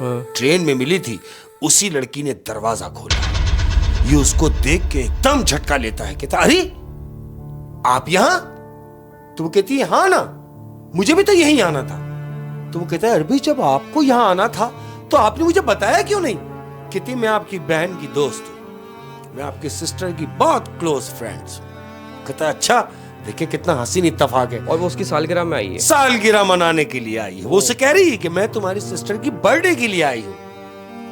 ट्रेन में मिली थी, उसी लड़की ने दरवाजा खोला। ये उसको देख के एकदम झटका लेता है। कहता अरे आप यहां? तो वो कहती है हाँ ना, मुझे भी तो यहीं आना था। तो वो कहता है अरे भाई जब आपको यहां आना था तो आपने मुझे बताया क्यों नहीं? कहती मैं आपकी बहन की दोस्त हूं, मैं आपकी सिस्टर की बहुत क्लोज फ्रेंड्स हूं। कहता अच्छा, देखिए कितना हसीन इत्तेफाक है। और वो उसकी सालगिरह में आई है, सालगिरह मनाने के लिए आई है। वो उसे कह रही है कि मैं तुम्हारी सिस्टर की बर्थडे के लिए आई हूँ।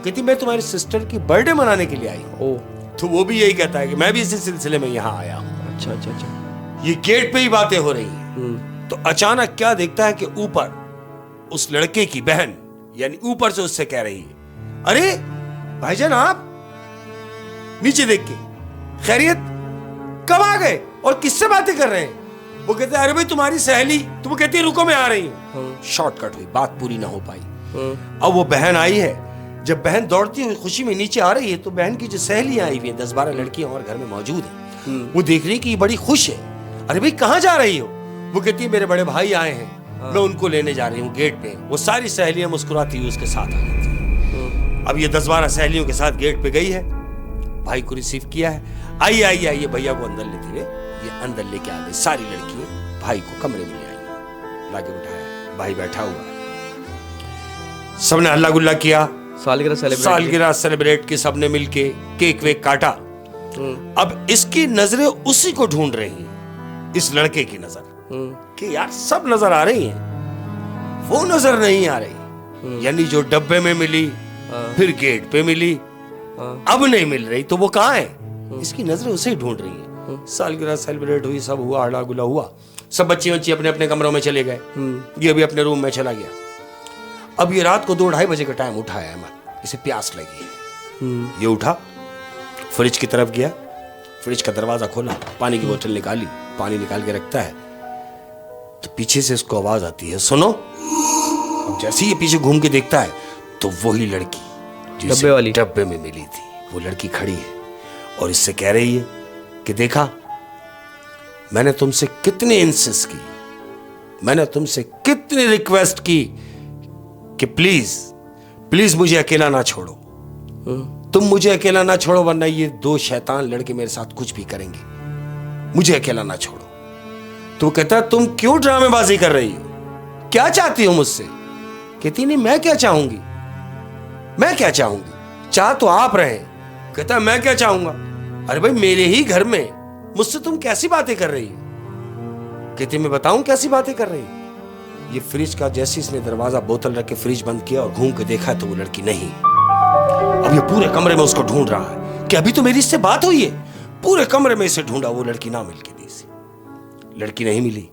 कहती मैं तुम्हारी सिस्टर की बर्थडे मनाने के लिए आई हूँ। तो वो भी यही कहता है कि मैं भी इसी सिलसिले में यहाँ आया हूँ। अच्छा। ये गेट पे ही बातें हो रही हैं। तो अचानक क्या देखता है कि ऊपर उस लड़के की बहन, यानी ऊपर से उससे कह रही है अरे भाईजान आप, नीचे देख के खैरियत, कब आ गए और किससे बातें कर रहे हैं? वो कहते हैं अरे भाई तुम्हारी सहेली। तो वो कहती है रुको मैं आ रही हूँ। शॉर्टकट हुई, बात पूरी ना हो पाई। अब वो बहन आई है। जब बहन दौड़ती हुई खुशी में नीचे आ रही है तो बहन की जो सहेलियां आई हुई हैं, 10-12 लड़कियां और घर में मौजूद हैं, वो देख रही कि ये बड़ी खुश है। अरे भाई कहाँ जा रही हो? वो कहती है मेरे बड़े भाई आए हैं, मैं उनको लेने जा रही हूँ गेट पे। वो सारी सहेलियां मुस्कुराती हुई उसके साथ आ गई थी। अब ये 10-12 सहेलियों के साथ गेट पे गई है, भाई को रिसीव किया है, आइए आइए आइए, भैया को अंदर लेते हुए ये अंदर लेके आ गई। सारी लड़कियां भाई को कमरे में ले आई, लाके बिठाया, भाई बैठा हुआ है। सबने हल्ला गुल्ला किया, सालगिरह सेलिब्रेट की, सबने मिलके केक वेक काटा। अब इसकी नजरें उसी को ढूंढ रही हैं, इस लड़के की नजर, कि यार सब नजर आ रही हैं, वो नजर नहीं आ रही। यानी जो डब्बे में मिली, फिर गेट पे मिली, अब नहीं मिल रही, तो वो कहाँ है? इसकी नजरें उसे ही ढूंढ रही हैं। सालगिरह सेलिब्रेट हुई, सब हुआ, हल्ला गुल्ला हुआ, सब बच्चे बच्चे अपने अपने कमरों में चले गए, ये भी अपने रूम में चला गया। अब ये रात को 2-2:30 बजे का टाइम उठा है अहमद, इसे प्यास लगी है। ये उठा, फ्रिज की तरफ गया, फ्रिज का दरवाजा खोला, पानी की बोतल निकाली, पानी निकाल के रखता है, तो पीछे से उसको आवाज आती है, सुनो। अब जैसे ही ये पीछे घूम के देखता है तो वही लड़की जो डब्बे में मिली थी, वो लड़की खड़ी है और इससे कह रही है कि देखा, मैंने तुमसे कितनी इंसिस्ट की, मैंने तुमसे कितनी रिक्वेस्ट की कि प्लीज प्लीज मुझे अकेला ना छोड़ो, तुम मुझे अकेला ना छोड़ो, वरना ये 2 शैतान लड़के मेरे साथ कुछ भी करेंगे, मुझे अकेला ना छोड़ो। तो कहता तुम क्यों ड्रामेबाजी कर रही हो, क्या चाहती हो मुझसे? कहती नहीं, मैं क्या चाहूंगी, मैं क्या चाहूंगी, चाह तो आप रहे। कहता मैं क्या चाहूंगा? अरे भाई मेरे ही घर में मुझसे तुम कैसी बातें कर रही हो? कहती मैं बताऊं कैसी बातें कर रही हो? ये फ्रिज का जैसे इसने दरवाजा बोतल रख के फ्रिज बंद किया और घूम के देखा तो वो लड़की नहीं। अब ये पूरे कमरे में उसको ढूंढ रहा है कि अभी तो मेरी इससे बात हुई है, पूरे कमरे में इसे ढूंढा, वो लड़की ना मिल के दी सी, लड़की नहीं मिली।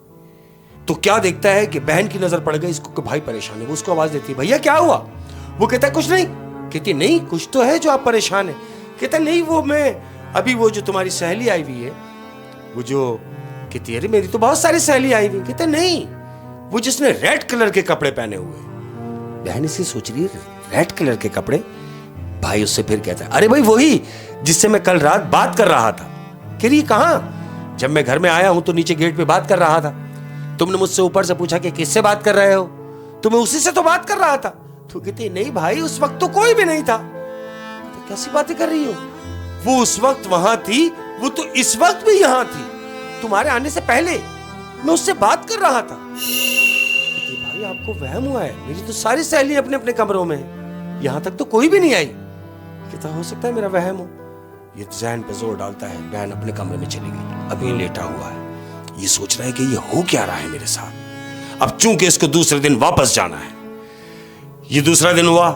तो क्या देखता है कि बहन की नजर पड़ गई इसको कि भाई परेशान है। वो उसको आवाज देती है, भैया क्या हुआ? वो कहता है कुछ नहीं। कहती नहीं कुछ तो है जो आप परेशान है। कहता नहीं वो मैं अभी वो जो तुम्हारी सहेली आई हुई है, वो जो, कहती अरे मेरी तो बहुत सारी सहेली आई हुई। कहता नहीं वो जिसने रेड कलर के कपड़े पहने हुए। बहन इसी सोच रही है रेड कलर के कपड़े। भाई उससे फिर कहता है अरे भाई वही जिससे मैं कल रात बात कर रहा था। कह रही कहां? जब मैं घर में आया हूं तो नीचे गेट पे बात कर रहा था, तुमने मुझसे ऊपर से पूछा कि किससे बात कर रहे हो, तो मैं उसी से तो बात कर रहा था। तो कहते नहीं भाई उस वक्त तो कोई भी नहीं था। तो कैसी बातें कर रही हो? वो उस वक्त वहां थी, वो तो इस वक्त भी यहां थी, तुम्हारे आने से पहले मैं उससे बात कर रहा था। भाई आपको वहम हुआ है, मेरी तो सारी सहेली अपने अपने कमरों में है, यहां तक तो कोई भी नहीं आई। कहता हो सकता है मेरा वहम हो। ये जहन पे जोर डालता है, बहन अपने कमरे में चली गई, अभी लेटा हुआ है, ये सोच रहा है कि ये हो क्या रहा है मेरे साथ। अब चूंकि इसको दूसरे दिन वापस जाना है, ये दूसरा दिन हुआ,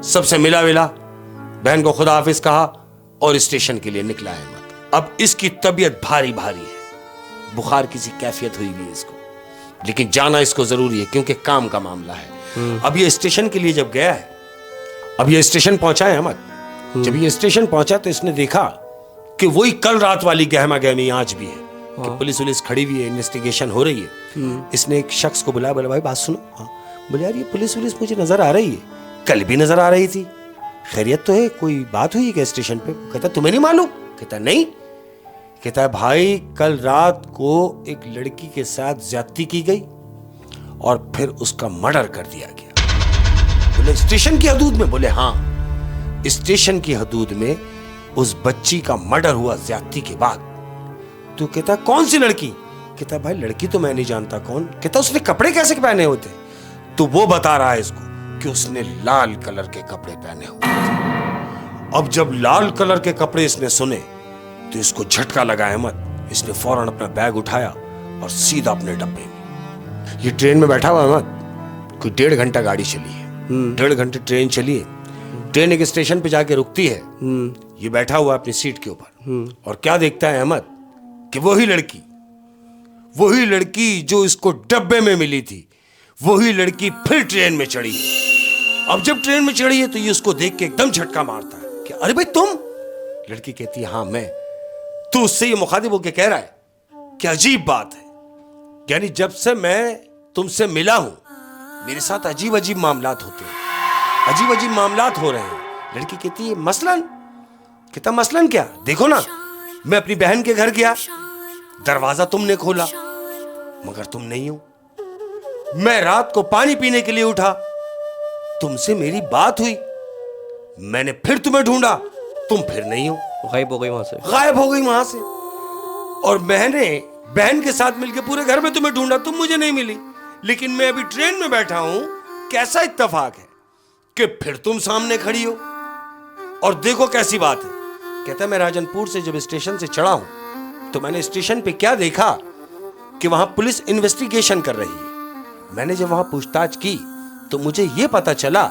सबसे मिला विला, बहन को खुदा हाफिज कहा और स्टेशन के लिए निकला है। अब इसकी तबीयत भारी भारी है, बुखार की सी कैफियत हुई भी इसको, लेकिन जाना इसको जरूरी है क्योंकि काम का मामला है। अब ये स्टेशन के लिए जब गया है, अब ये स्टेशन पहुंचा है अहमद, जब ये स्टेशन पहुंचा तो इसने देखा कि वही कल रात वाली गहमा गहमी आज भी है, कि पुलिस वुलिस खड़ी हुई है, इन्वेस्टिगेशन हो रही है। इसने एक शख्स को बुलाया, बोला भाई बात सुनो। हाँ बोले यार ये पुलिस वुलिस मुझे नजर आ रही है, कल भी नजर आ रही थी, खैरियत तो है, कोई बात हुई है क्या स्टेशन पे? कहता तुम्हें नहीं मालूम? कहता नहीं। कहता है भाई कल रात को एक लड़की के साथ ज्यादती की गई और फिर उसका मर्डर कर दिया गया। बोले स्टेशन की हदूद में? बोले हाँ स्टेशन की हदूद में उस बच्ची का मर्डर हुआ ज्यादती के बाद। तो कहता कौन सी लड़की? कहता भाई लड़की तो मैं नहीं जानता कौन। कहता उसने कपड़े कैसे पहने होते? तो वो बता रहा है इसको कि उसने लाल कलर के कपड़े पहने हुए थे। अब जब लाल कलर के कपड़े इसने सुने तो इसको झटका लगा अहमद, इसने फौरन अपना बैग उठाया और सीधा अपने डब्बे में। ये ट्रेन में बैठा हुआ अहमद, कोई 1.5 घंटा गाड़ी चली है, 1.5 घंटे ट्रेन चली है, ट्रेन एक स्टेशन पे जाके रुकती है, ये बैठा हुआ अपनी सीट के ऊपर और क्या देखता है अहमद कि वही लड़की जो इसको डब्बे में मिली थी, वही लड़की फिर ट्रेन में चढ़ी है। अब जब ट्रेन में चढ़ी है तो ये उसको देख के एकदम झटका मारता है कि अरे भाई तुम? लड़की कहती है हाँ मैं। तो उससे ये मुखातिब होकर कह रहा है कि अजीब बात है, यानी जब से मैं तुमसे मिला हूं मेरे साथ अजीब अजीब मामलात होते हैं, अजीब अजीब मामलात हो रहे हैं। लड़की कहती है मसलन? कहता मसलन क्या? देखो ना मैं अपनी बहन के घर गया, दरवाजा तुमने खोला मगर तुम नहीं हो। मैं रात को पानी पीने के लिए उठा, तुमसे मेरी बात हुई, मैंने फिर तुम्हें ढूंढा, तुम फिर नहीं हो, गायब हो गई वहां से। गायब हो गई वहां से। और मैंने बहन के साथ मिलकर पूरे घर में तुम्हें ढूंढा, तुम मुझे नहीं मिली। लेकिन मैं अभी ट्रेन में बैठा हूं, कैसा इत्तेफाक है कि फिर तुम सामने खड़ी हो। और देखो कैसी बात है, कहता मैं राजनपुर से जब स्टेशन से चढ़ा हूं तो मैंने स्टेशन पे क्या देखा कि वहां पुलिस इन्वेस्टिगेशन कर रही है। मैंने जब वहां पूछताछ की तो मुझे यह पता चला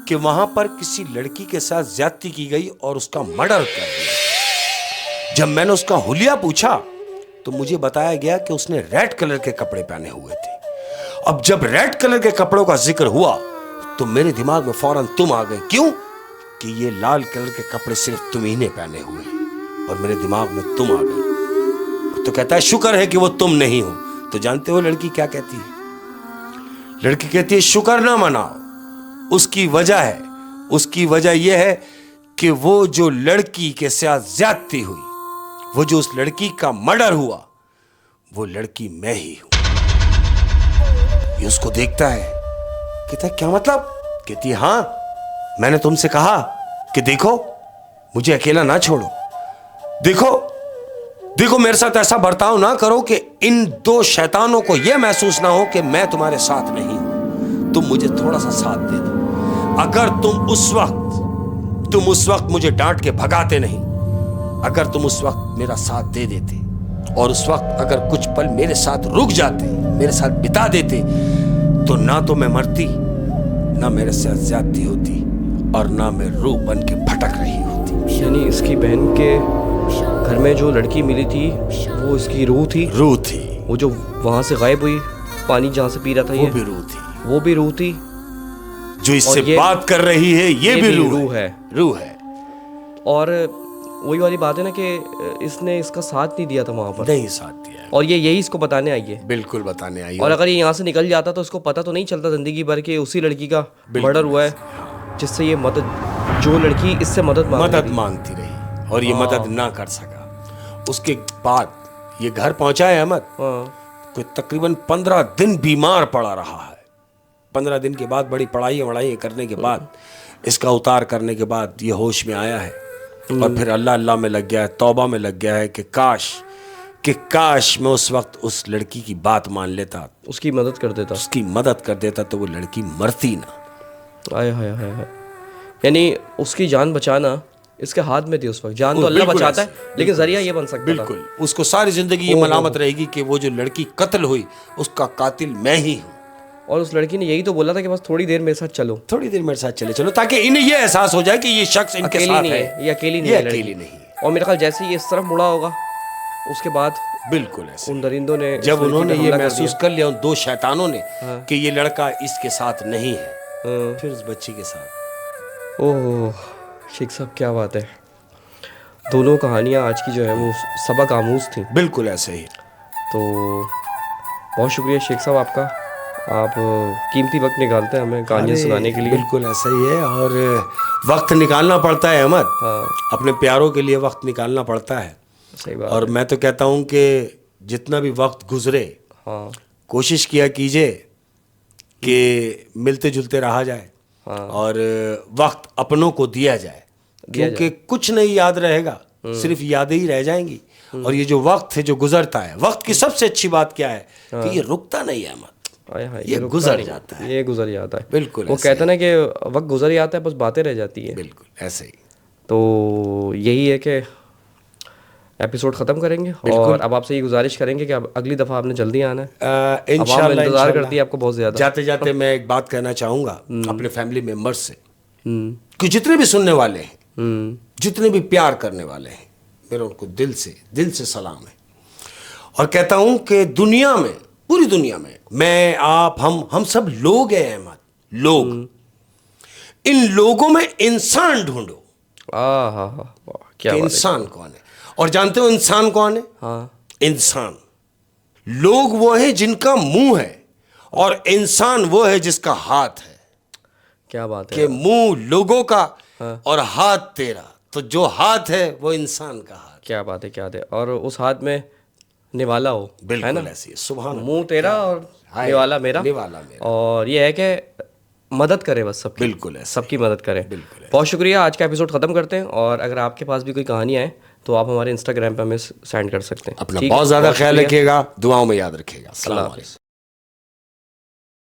कि वहां पर किसी लड़की के साथ ज्यादती की गई और उसका मर्डर कर दिया। जब मैंने उसका हुलिया पूछा तो मुझे बताया गया कि उसने रेड कलर के कपड़े पहने हुए थे। अब जब रेड कलर के कपड़ों का जिक्र हुआ तो मेरे दिमाग में फौरन तुम आ गए। क्यों? कि ये लाल कलर के कपड़े सिर्फ तुम ही ने पहने हुए हैं। और मेरे दिमाग में तुम आ गई। तो कहता है शुक्र है कि वो तुम नहीं हो। तो जानते हो लड़की क्या कहती है? लड़की कहती है शुक्र ना मनाओ, उसकी वजह है, उसकी वजह यह है कि वो जो लड़की के साथ ज्यादती हुई, वो जो उस लड़की का मर्डर हुआ, वो लड़की मैं ही हूं। ये उसको देखता है, कहता है क्या मतलब? कहती है हां, मैंने तुमसे कहा कि देखो मुझे अकेला ना छोड़ो, देखो देखो मेरे साथ ऐसा बर्ताव ना करो कि इन दो शैतानों को यह महसूस ना हो कि मैं तुम्हारे साथ नहीं हूं। तुम मुझे थोड़ा सा साथ दे दो। अगर तुम उस वक्त मुझे डांट के भगाते नहीं, अगर तुम उस वक्त मेरा साथ दे देते और उस वक्त अगर कुछ पल मेरे साथ रुक जाते, मेरे साथ बिता देते, तो ना तो मैं मरती, ना मेरे साथ ज्यादती होती और ना मैं रूह बन के भटक रही होती। यानी इसकी बहन के घर में जो लड़की मिली थी वो इसकी रूह थी। रूह थी। वो जो वहां से गायब हुई, पानी जहां से पी रहा था, वो भी रूह थी। वो भी रूह थी। जो इससे बात कर रही है ये भी रूह है। रूह है। और वही वाली बात है ना कि इसने इसका साथ नहीं दिया था वहां पर। नहीं साथ दिया। और ये यही इसको बताने आई है। बिल्कुल बताने आई है। और अगर ये यहाँ से निकल जाता तो उसको पता तो नहीं चलता जिंदगी भर के उसी लड़की का मर्डर हुआ है, जिससे ये मदद, जो लड़की इससे मदद मांगती रही और ये मदद ना कर सका। उसके बाद ये घर पहुंचा है अहमद, कोई तकरीबन 15 दिन बीमार पड़ा रहा है। 15 दिन के बाद बड़ी पढ़ाई करने के बाद, इसका उतार करने के बाद ये होश में आया है और फिर अल्लाह अल्लाह में लग गया है, तौबा में लग गया है कि काश मैं उस वक्त उस लड़की की बात मान लेता, उसकी मदद कर देता तो वो लड़की मरती ना। आय हाय हाय हाय। यानी उसकी जान बचाना इसके हाथ में थी उस वक्त। जान तो अल्लाह बचाता है, लेकिन जरिया ये बन सकता था। बिल्कुल। उसको सारी जिंदगी ये मलामत रहेगी कि वो जो लड़की कत्ल हुई उसका कातिल मैं ही हूँ। और उस लड़की ने यही तो बोला था कि बस थोड़ी देर मेरे साथ चलो, चलो, ताकि इन्हें ये एहसास हो जाए कि ये शख्स इनके साथ है। ये अकेली नहीं। और मेरे ख्याल जैसे ये इस तरफ मुड़ा होगा उसके बाद बिल्कुल ऐसे उन दरिंदों ने, जब उन्होंने ये महसूस कर लिया, उन दो शैतानों ने, कि ये लड़का इसके साथ नहीं है, फिर उस बच्ची के साथ। ओह शेख साहब, क्या बात है। दोनों कहानियाँ आज की जो है वो सबक आमूज थी। बिल्कुल ऐसे ही। तो बहुत शुक्रिया शेख साहब आपका, आप कीमती वक्त निकालते हैं हमें कहानियाँ सुनाने के लिए। बिल्कुल ऐसा ही है, और वक्त निकालना पड़ता है अहमद। अपने प्यारों के लिए वक्त निकालना पड़ता है। सही बात। और मैं तो कहता हूँ कि जितना भी वक्त गुजरे, कोशिश किया कीजिए कि मिलते जुलते रहा जाए, और वक्त अपनों को दिया जाए, क्योंकि कुछ नहीं याद रहेगा, सिर्फ यादें ही रह जाएंगी। और ये जो वक्त है जो गुजरता है, वक्त की सबसे अच्छी बात क्या है कि ये रुकता नहीं है अहमद, ये गुजर जाता है। ये गुजर जाता है। बिल्कुल। वो कहते हैं ना कि वक्त गुजर जाता है, बस बातें रह जाती है। बिल्कुल ऐसे ही। तो यही है कि एपिसोड खत्म करेंगे और अब आपसे ये गुजारिश करेंगे कि अब अगली दफा आपने जल्दी आना है। इंशाल्लाह इंतजार करती है आपको बहुत ज्यादा। जाते जाते मैं एक बात कहना चाहूंगा अपने फैमिली मेंबर्स से, कि जितने भी सुनने वाले हैं, जितने भी प्यार करने वाले हैं, मेरा उनको दिल से सलाम है। और कहता हूं कि दुनिया में, पूरी दुनिया में, मैं, आप, हम सब लोग हैं अहमद, लोग। इन लोगों में इंसान ढूंढो। क्या इंसान कौन है? और जानते हो इंसान कौन है? इंसान, लोग वो है जिनका मुंह है, और इंसान वो है जिसका हाथ है। क्या बात है कि मुंह लोगों का और हाथ तेरा, तो जो हाथ है वो इंसान का हाथ क्या बात है, क्या बात है। और उस हाथ में निवाला हो, है बिल्कुल ना, ऐसी है, सुभान मुंह तेरा और हाय, निवाला मेरा। निवाला मेरा। और ये है कि मदद करे बस सबकी, बिल्कुल ऐसे सबकी मदद करें। बिल्कुल बहुत शुक्रिया, आज का एपिसोड ख़त्म करते हैं। और अगर आपके पास भी कोई कहानियाँ हैं तो आप हमारे इंस्टाग्राम पे हमें सेंड कर सकते हैं। अपना ठीक है? बहुत ज़्यादा ख्याल शुक्रिया। रखिएगा, दुआओं में याद रखिएगा। अस्सलाम अल्लाह वालेकुम। हाफ़िज़।